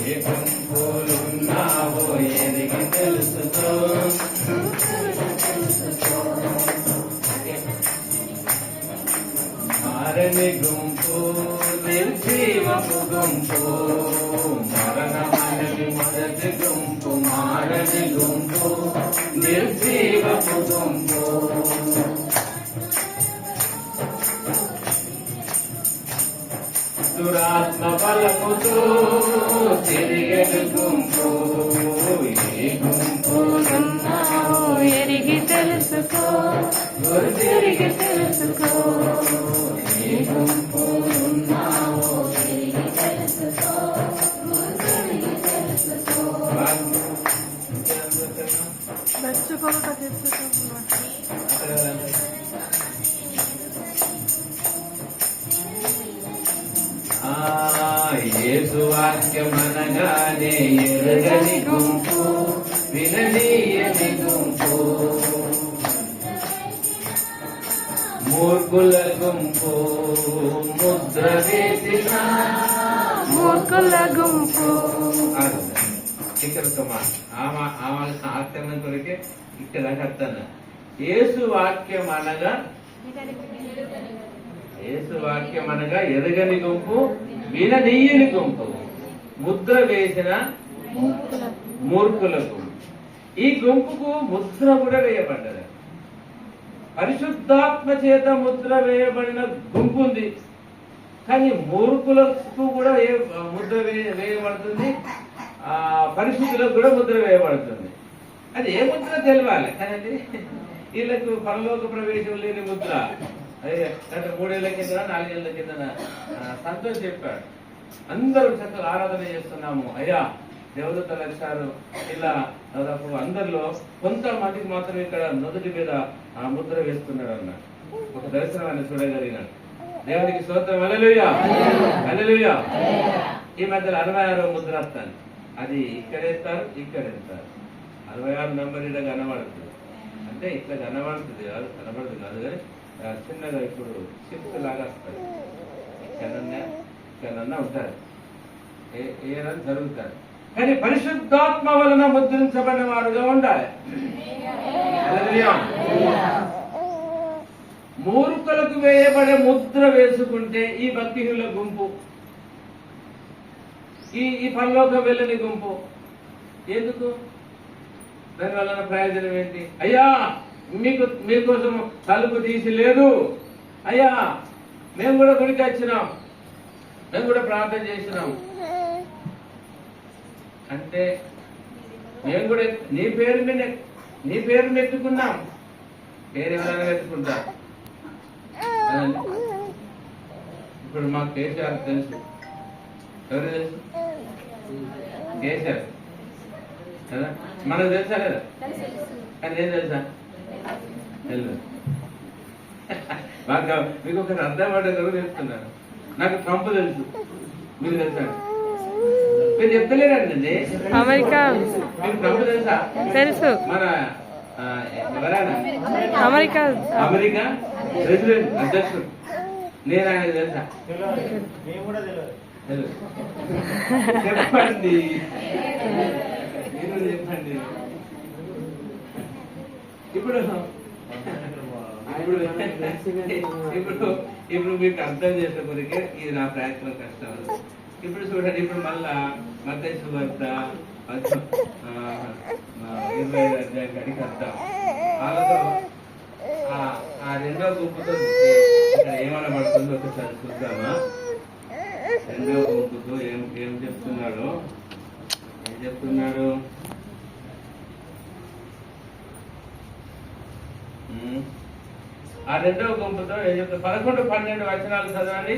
ఏ గుంపులున్నావో ఎరిగి తెలుసుకో. మారని గుంపు నిర్జీవపు గుంపు, మరణమనని మొదటి గుంపు. మారని గుంపు నిర్జీవపు గుంపు. దురాత్మ బలముతో తిరిగెడు గుంపు. ఏ గుంపులున్నావో ఎరిగి తెలుసుకో, తిరిగి తెలుసుకో. ఏ గుంపులున్నావో ఎరిగి తెలుసుకో, తిరిగి తెలుసుకో. మెచ్చుకోక తెచ్చుకో. యేసు వాక్యమనగానే ఎరగని గుంపు, విననీయని గుంపు. మూర్ఖుల గుంపు ముద్ర వేసిన మూర్ఖుల గుంపు. ఇక్కడ ఆత్మ కొరికే ఇక్కడ కర్తన్న. యేసు వాక్యం అనగా, యేసు వాక్యం అనగా ఎరగని గుంపు, విననీయని గుంపు, ముద్ర వేసిన మూర్ఖుల గుంపు. ఈ గుంపుకు ముద్ర కూడా వేయబడ్డది. పరిశుద్ధాత్మ చేత ముద్ర వేయబడిన గుంపు ఉంది, కానీ మూర్ఖులకు కూడా ముద్ర వేయబడుతుంది, పరిశుద్ధులకు కూడా ముద్ర వేయబడుతుంది. అది ఏ ముద్ర తెలియాలి కదండి. వీళ్ళకు పరలోక ప్రవేశం లేని ముద్ర. అదే గత 3 ఏళ్ల కింద 4 ఏళ్ల కింద సంతోష్ చెప్పాడు, అందరూ చక్కగా ఆరాధన చేస్తున్నాము అయ్యా, దేవదూతలు వచ్చారు. ఇలా దాదాపు అందరిలో కొంతమందికి మాత్రం ఇక్కడ నుదుటి మీద ముద్ర వేస్తున్నాడు అన్నాడు. ఒక దర్శనం ఆయన చూడగలిగినాడు. దేవునికి స్తోత్రం. హల్లెలూయా, హల్లెలూయా. ఈ మధ్యలో 66వ ముద్ర వస్తాను. అది ఇక్కడేస్తారు, ఇక్కడేస్తారు. 66 నంబర్ ఇలా కనబడుతుంది. అంటే ఇట్లా కనబడుతుంది కాదు, కనబడుతుంది కాదు, కానీ చిన్నగా ఇప్పుడు షిఫ్ట్ లాగా వస్తుంది. ఇక్కడన్నా ఉంటారు, ఏదైనా జరుగుతారు. కానీ పరిశుద్ధాత్మ వలన ముద్రించబడిన వాడుగా ఉండాలి. మూర్ఖులకు వేయబడే ముద్ర వేసుకుంటే ఈ భక్తిహీనుల గుంపు, ఈ పరలోకం వెళ్ళని గుంపు. ఎందుకు? దాని వలన ప్రయోజనం ఏంటి? అయ్యా మీకోసం తలుపు తీసి లేదు, అయ్యా మేము కూడా గుడికి వచ్చినాం, మేము కూడా ప్రార్థన చేసినాం అంటే మేము కూడా నీ పేరు మెట్టుకున్నాం. పేరు ఎవరైనా పెట్టుకుంటా? ఇప్పుడు మాకు కేసీఆర్ తెలుసు. ఎవరు తెలుసు? కేసీఆర్ కదా, మనకు తెలుసా లేదా? కానీ ఏం తెలుసా? తెలియదు. మాకు మీకు ఒకటి అర్థపడ్డ చెప్తున్నాను. నాకు ట్రంప్ తెలుసు, మీకు తెలుసా? మీరు చెప్తలేరండి. అమెరికా మీకు ట్రంప్ తెలుసా? తెలుసు. మన ఎవరైనా అమెరికా ప్రెసిడెంట్ అధ్యక్షుడు. నేను ఆయన తెలుసా? చెప్పండి, చెప్పండి. ఇప్పుడు ఇప్పుడు మీకు అర్థం చేసే కొరికే ఇది నా ప్రయత్నం కష్టం. ఇప్పుడు చూడండి, ఇప్పుడు మళ్ళా మత్తయి సువార్త 25వ అధ్యాయం కడికి వద్దాం. వాళ్ళతో ఆ రెండో గుంపుతో ఇక్కడ ఏమనబడుతుందో ఒకసారి చూద్దామా? రెండో గుంపుతో ఏం చెప్తున్నాడు? ఆ రెండవ గుంపుతో ఏం చెప్తారు? 11, 12 వచనాలు చదవండి.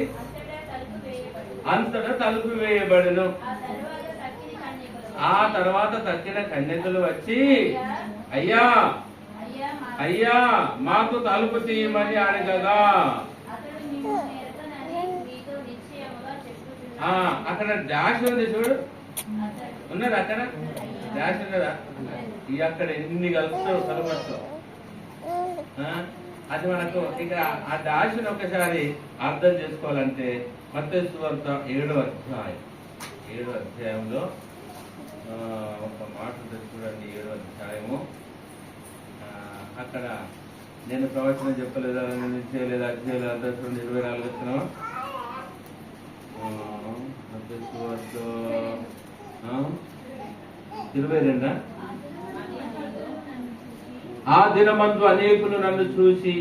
అంతటా తలుపు వేయబడును. ఆ తర్వాత తక్కిన కన్యకలు వచ్చి అయ్యా అయ్యా మాకు తలుపు తీయమని అడగగా, అక్కడ డాష్ ఉంది చూడు, ఉన్నది అక్కడ డాష్ ఉన్నదా? అక్కడ ఎన్ని కలుపుతావు తలుపుతో. అది మనకు ఇక్కడ ఆ డాష్ని ఒకసారి అర్థం చేసుకోవాలంటే మత్తయి సువార్త 7వ అధ్యాయం 7వ అధ్యాయంలో ఒక మాట ఉంటుంది చూడండి. 7వ అధ్యాయము అక్కడ నేను ప్రవచనం చెప్పలేదా, నేను చేయలేదా, అది చేయలేదు, అంతా చూడండి. 24 వచ్చిన మత్తయి సువార్త 22. ఆ దినమందు అనేకులు నన్ను చూసి,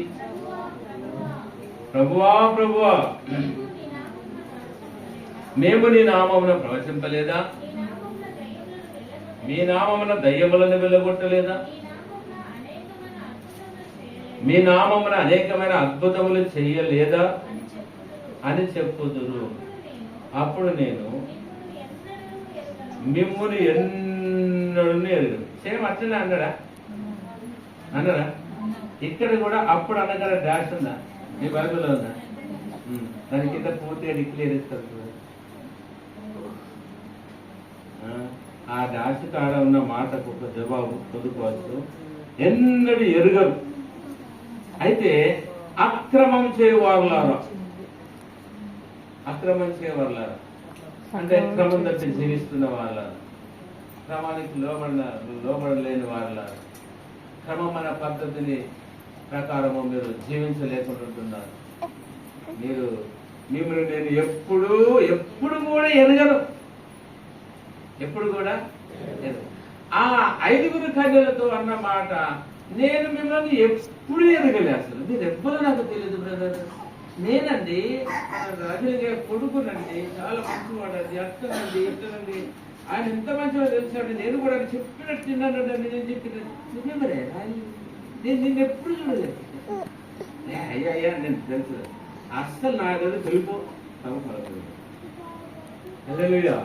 ప్రభువా ప్రభువా, మేము నీ నామమున ప్రవచింపలేదా, మీ నామమున దయ్యములను వెళ్ళగొట్టలేదా, మీ నామమున అనేకమైన అద్భుతములు చెయ్యలేదా అని చెప్పుదురు. అప్పుడు నేను మిమ్ముని ఎన్నడూ ఎరుగను. సేమ్ అట్లనే అన్నాడా? ఇక్కడ కూడా అప్పుడు అనగల డాష్ ఉందా? మీ బైబిల్లో ఉందా? దాని కింద పూర్తిగా డిక్లేర్ ఇస్తారు. ఆ డాష్ కాడ ఉన్న మాటకు ఒక జవాబు పొందుకోవచ్చు. ఎన్నడూ ఎరుగరు. అయితే అక్రమం చేయవారులారా, అక్రమం చేయవారులారా అంటే క్రమం తప్పి జీవిస్తున్న వాళ్ళ, క్రమానికి లోబడలేని వాళ్ళ, క్రమమైన పద్ధతిని ప్రకారము మీరు జీవించలేకుంటున్నారు. మిమ్మల్ని నేను ఎప్పుడు కూడా ఎరగను. ఎప్పుడు కూడా ఆ 5 కన్యలతో అన్న మాట, నేను మిమ్మల్ని ఎప్పుడు ఎరగలే. అసలు మీరు ఎవ్వరూ నాకు తెలియదు బ్రదర్. నేనండి రజనీ గారి కొడుకునండి, చాలా మంచివాడండి, అట్టనండి ఇట్టనండి, ఆయన ఎంత మంచిగా తెలిసాడు. నేను కూడా చెప్పినట్టు తిన్నానండి. నేను చెప్పిన నువ్వెవరే? నేను నిన్ను ఎప్పుడు చూడలేదు. అయ్యా నేను తెలుసు. అస్సలు నా దగ్గర తెలిపో. హల్లెలూయా.